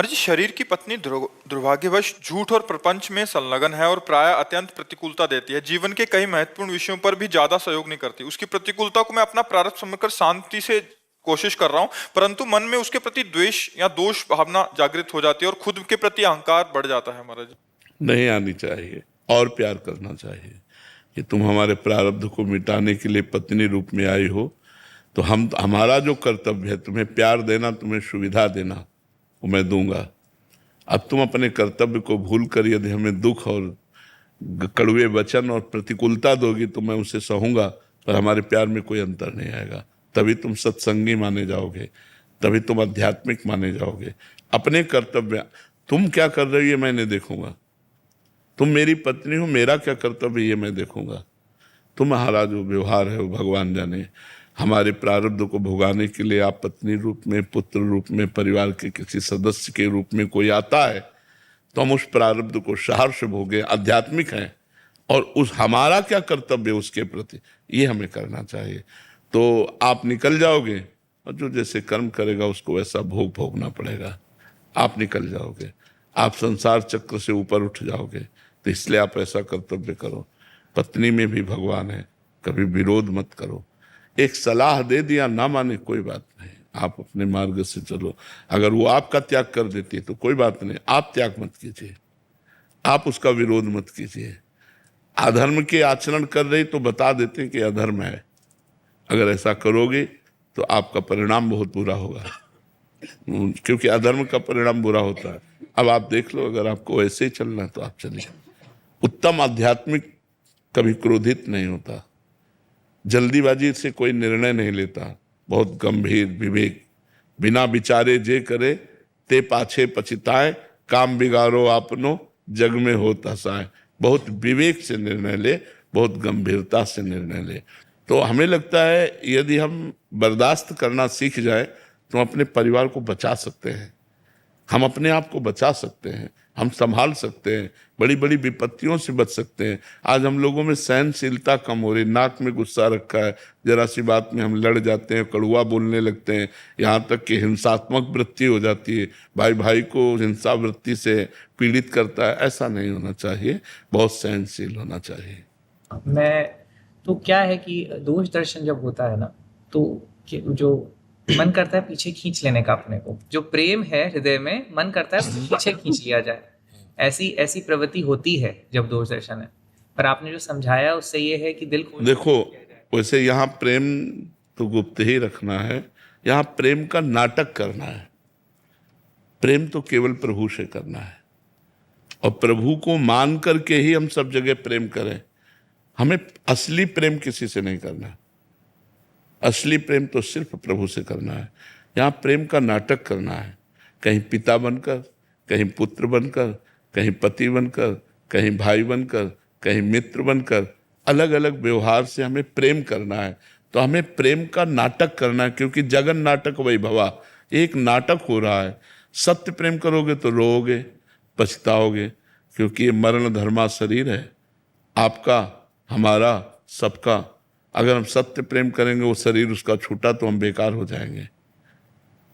और जी शरीर की पत्नी दुर्भाग्यवश झूठ और प्रपंच में संलग्न है और प्राय अत्यंत प्रतिकूलता देती है। जीवन के कई महत्वपूर्ण विषयों पर भी ज्यादा सहयोग नहीं करती। उसकी प्रतिकूलता को मैं अपना प्रारब्ध समझकर शांति से कोशिश कर रहा हूँ, परंतु मन में उसके प्रति द्वेष या दोष भावना जागृत हो जाती है और खुद के प्रति अहंकार बढ़ जाता है। महाराज नहीं आनी चाहिए और प्यार करना चाहिए कि तुम हमारे प्रारब्ध को मिटाने के लिए पत्नी रूप में आई हो, तो हमारा जो कर्तव्य है तुम्हें प्यार देना, तुम्हें सुविधा देना, वो मैं दूंगा। अब तुम अपने कर्तव्य को भूल कर यदि हमें दुख और कड़वे वचन और प्रतिकूलता दोगी तो मैं उसे सहूंगा, पर हमारे प्यार में कोई अंतर नहीं आएगा। तभी तुम सत्संगी माने जाओगे, तभी तुम आध्यात्मिक माने जाओगे। अपने कर्तव्य तुम क्या कर रही हो ये मैं नहीं देखूंगा, तुम मेरी पत्नी हो, मेरा क्या कर्तव्य ये मैं देखूंगा। तुम्हारा जो व्यवहार है वो भगवान जाने। हमारे प्रारब्ध को भुगाने के लिए आप पत्नी रूप में, पुत्र रूप में, परिवार के किसी सदस्य के रूप में कोई आता है तो हम उस प्रारब्ध को सहर्ष भोगे, आध्यात्मिक हैं, और उस हमारा क्या कर्तव्य उसके प्रति ये हमें करना चाहिए। तो आप निकल जाओगे और जो जैसे कर्म करेगा उसको वैसा भोग भोगना पड़ेगा। आप निकल जाओगे, आप संसार चक्र से ऊपर उठ जाओगे। तो इसलिए आप ऐसा कर्तव्य करो। पत्नी में भी भगवान है, कभी विरोध मत करो। एक सलाह दे दिया, ना माने कोई बात नहीं, आप अपने मार्ग से चलो। अगर वो आपका त्याग कर देती है तो कोई बात नहीं, आप त्याग मत कीजिए, आप उसका विरोध मत कीजिए। अधर्म के आचरण कर रही तो बता देते हैं कि अधर्म है, अगर ऐसा करोगे तो आपका परिणाम बहुत बुरा होगा, क्योंकि अधर्म का परिणाम बुरा होता है। अब आप देख लो, अगर आपको ऐसे ही चलना है तो आप चलिए। उत्तम आध्यात्मिक कभी क्रोधित नहीं होता, जल्दीबाजी से कोई निर्णय नहीं लेता, बहुत गंभीर विवेक, बिना विचारे जे करे ते पाछे पछताए, काम बिगाड़ो आपनो जग में होता साय। बहुत विवेक से निर्णय ले, बहुत गंभीरता से निर्णय ले। तो हमें लगता है यदि हम बर्दाश्त करना सीख जाए तो हम अपने परिवार को बचा सकते हैं, हम अपने आप को बचा सकते हैं, हम संभाल सकते हैं, बड़ी बड़ी विपत्तियों से बच सकते हैं। आज हम लोगों में सहनशीलता कम हो रही, नाक में गुस्सा रखा है, जरा सी बात में हम लड़ जाते हैं, कड़वा बोलने लगते हैं, यहाँ तक कि हिंसात्मक वृत्ति हो जाती है, भाई भाई को हिंसा वृत्ति से पीड़ित करता है। ऐसा नहीं होना चाहिए, बहुत सहनशील होना चाहिए। मैं तो क्या है कि दोष दर्शन जब होता है ना, तो जो मन करता है पीछे खींच लेने का अपने को, जो प्रेम है हृदय में, मन करता है पीछे खींच लिया जाए। ऐसी ऐसी प्रवृत्ति होती है जब दोष दर्शन है। पर आपने जो समझाया उससे ये है कि दिल को देखो, वैसे यहाँ प्रेम तो गुप्त ही रखना है, यहाँ प्रेम का नाटक करना है। प्रेम तो केवल प्रभु से करना है, और प्रभु को मान करके ही हम सब जगह प्रेम करें। हमें असली प्रेम किसी से नहीं करना, असली प्रेम तो सिर्फ प्रभु से करना है। यहाँ प्रेम का नाटक करना है, कहीं पिता बनकर, कहीं पुत्र बनकर, कहीं पति बनकर, कहीं भाई बनकर, कहीं मित्र बनकर, अलग अलग व्यवहार से हमें प्रेम करना है। तो हमें प्रेम का नाटक करना है, क्योंकि जगन नाटक वही भवा, एक नाटक हो रहा है। सत्य प्रेम करोगे तो रोओगे, पछताओगे, क्योंकि ये मरण धर्मा शरीर है, आपका, हमारा, सबका। अगर हम सत्य प्रेम करेंगे, वो शरीर उसका छूटा तो हम बेकार हो जाएंगे।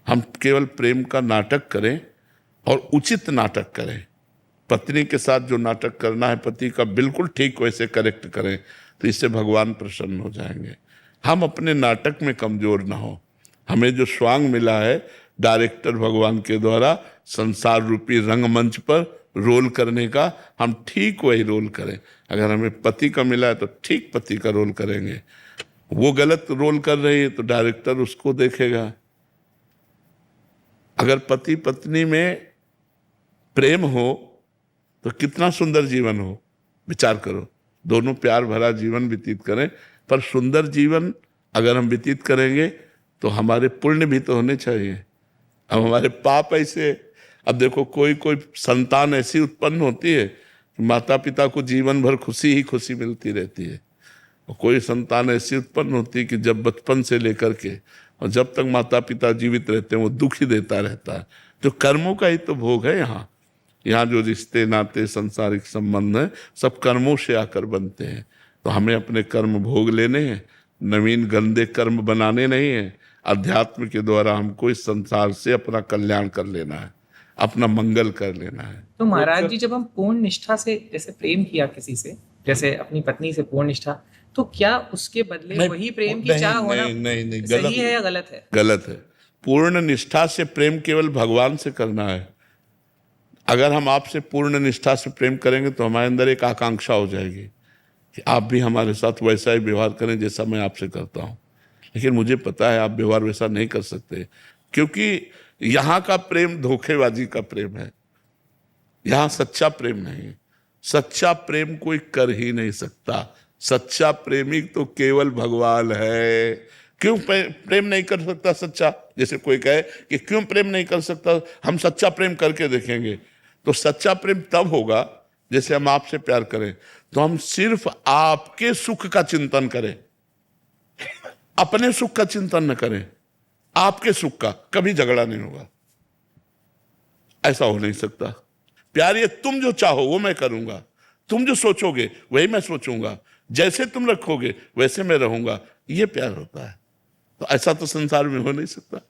हम केवल प्रेम का नाटक करें और उचित नाटक करें। पत्नी के साथ जो नाटक करना है पति का, बिल्कुल ठीक वैसे करेक्ट करें, तो इससे भगवान प्रसन्न हो जाएंगे। हम अपने नाटक में कमजोर ना हो। हमें जो स्वांग मिला है डायरेक्टर भगवान के द्वारा संसार रूपी रंगमंच पर रोल करने का, हम ठीक वही रोल करें। अगर हमें पति का मिला है तो ठीक पति का रोल करेंगे। वो गलत रोल कर रही है तो डायरेक्टर उसको देखेगा। अगर पति पत्नी में प्रेम हो तो कितना सुंदर जीवन हो, विचार करो। दोनों प्यार भरा जीवन व्यतीत करें, पर सुंदर जीवन अगर हम व्यतीत करेंगे तो हमारे पुण्य भी तो होने चाहिए। अब हमारे पाप ऐसे, अब देखो कोई कोई संतान ऐसी उत्पन्न होती है कि माता पिता को जीवन भर खुशी ही खुशी मिलती रहती है, और कोई संतान ऐसी उत्पन्न होती है कि जब बचपन से लेकर के और जब तक माता पिता जीवित रहते हैं वो दुख ही देता रहता है। तो कर्मों का ही तो भोग है। यहाँ जो रिश्ते नाते संसारिक संबंध हैं सब कर्मों से आकर बनते हैं। तो हमें अपने कर्म भोग लेने हैं, नवीन गंदे कर्म बनाने नहीं हैं। अध्यात्म के द्वारा हमको इस संसार से अपना कल्याण कर लेना है। अपना मंगल कर लेना है। तो महाराज जी, जब हम पूर्ण निष्ठा से जैसे प्रेम किया किसी से, जैसे अपनी पत्नी से पूर्ण निष्ठा, तो क्या उसके बदले नहीं, वही प्रेम की नहीं, चाह होना नहीं, सही है या गलत है? गलत है। पूर्ण निष्ठा से प्रेम केवल भगवान से करना है। अगर हम आपसे पूर्ण निष्ठा से प्रेम करेंगे तो हमारे अंदर एक आकांक्षा हो जाएगी कि आप भी हमारे साथ वैसा ही व्यवहार करें जैसा मैं आपसे करता हूं। लेकिन मुझे पता है आप व्यवहार वैसा नहीं कर सकते, क्योंकि यहाँ का प्रेम धोखेबाजी का प्रेम है, यहाँ सच्चा प्रेम नहीं। सच्चा प्रेम कोई कर ही नहीं सकता। सच्चा प्रेमी तो केवल भगवान है। क्यों प्रेम नहीं कर सकता सच्चा? जैसे कोई कहे कि क्यों प्रेम नहीं कर सकता, हम सच्चा प्रेम करके देखेंगे। तो सच्चा प्रेम तब होगा जैसे हम आपसे प्यार करें तो हम सिर्फ आपके सुख का चिंतन करें, अपने सुख का चिंतन न करें, आपके सुख का। कभी झगड़ा नहीं होगा, ऐसा हो नहीं सकता। प्यार ये तुम जो चाहो वो मैं करूंगा, तुम जो सोचोगे वही मैं सोचूंगा, जैसे तुम रखोगे वैसे मैं रहूंगा, ये प्यार होता है। तो ऐसा तो संसार में हो नहीं सकता।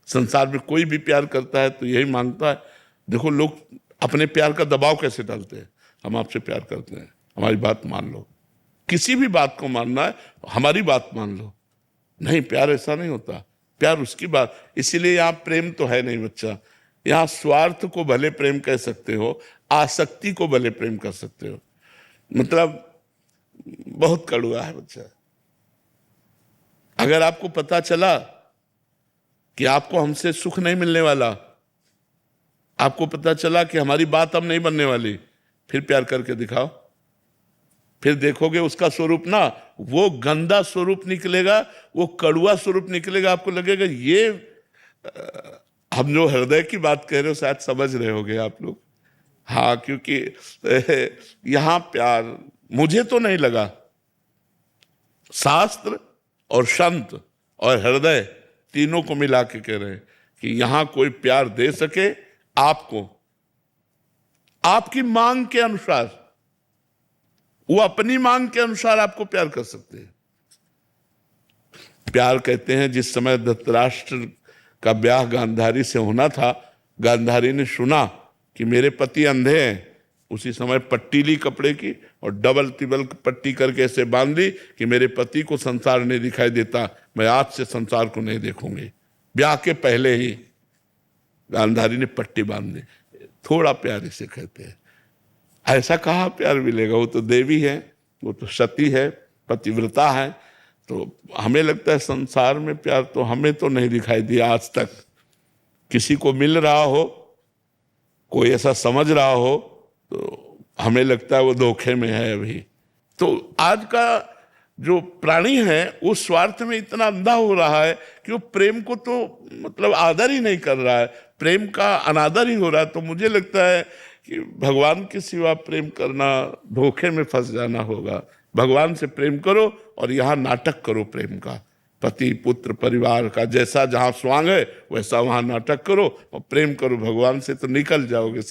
संसार में कोई भी प्यार करता है तो यही मांगता है। देखो लोग अपने प्यार का दबाव कैसे डालते हैं, हम आपसे प्यार करते हैं, हमारी बात मान लो। किसी भी बात को मानना है हमारी बात मान लो। नहीं, प्यार ऐसा नहीं होता। प्यार उसकी बात, इसीलिए यहाँ प्रेम तो है नहीं बच्चा। यहाँ स्वार्थ को भले प्रेम कह सकते हो, आसक्ति को भले प्रेम कर सकते हो। मतलब बहुत कड़वा है बच्चा। अगर आपको पता चला कि आपको हमसे सुख नहीं मिलने वाला, आपको पता चला कि हमारी बात अब नहीं बनने वाली, फिर प्यार करके दिखाओ। फिर देखोगे उसका स्वरूप ना वो गंदा स्वरूप निकलेगा, वो कड़वा स्वरूप निकलेगा। आपको लगेगा ये हम जो हृदय की बात कह रहे हो शायद समझ रहे होगे आप लोग। हाँ, क्योंकि यहां प्यार मुझे तो नहीं लगा, शास्त्र और संत और हृदय तीनों को मिला के कह रहे हैं कि यहां कोई प्यार दे सके आपको आपकी मांग के अनुसार। वो अपनी मांग के अनुसार आपको प्यार कर सकते हैं। प्यार कहते हैं जिस समय धृतराष्ट्र का ब्याह गांधारी से होना था, गांधारी ने सुना कि मेरे पति अंधे हैं, उसी समय पट्टी ली कपड़े की और डबल तिबल पट्टी करके ऐसे बांध दी कि मेरे पति को संसार नहीं दिखाई देता, मैं आज से संसार को नहीं देखूंगी। ब्याह के पहले ही गांधारी ने पट्टी बांध दी। थोड़ा प्यार इसे कहते हैं। ऐसा कहाँ प्यार मिलेगा? वो तो देवी है, वो तो सती है, पतिव्रता है। तो हमें लगता है संसार में प्यार तो हमें तो नहीं दिखाई दिया आज तक। किसी को मिल रहा हो, कोई ऐसा समझ रहा हो तो हमें लगता है वो धोखे में है अभी। तो आज का जो प्राणी है वो स्वार्थ में इतना अंधा हो रहा है कि वो प्रेम को तो मतलब आदर ही नहीं कर रहा है, प्रेम का अनादर ही हो रहा है। तो मुझे लगता है कि भगवान के सिवा प्रेम करना धोखे में फंस जाना होगा। भगवान से प्रेम करो और यहाँ नाटक करो प्रेम का, पति पुत्र परिवार का, जैसा जहाँ स्वांग है वैसा वहाँ नाटक करो और प्रेम करो भगवान से, तो निकल जाओगे।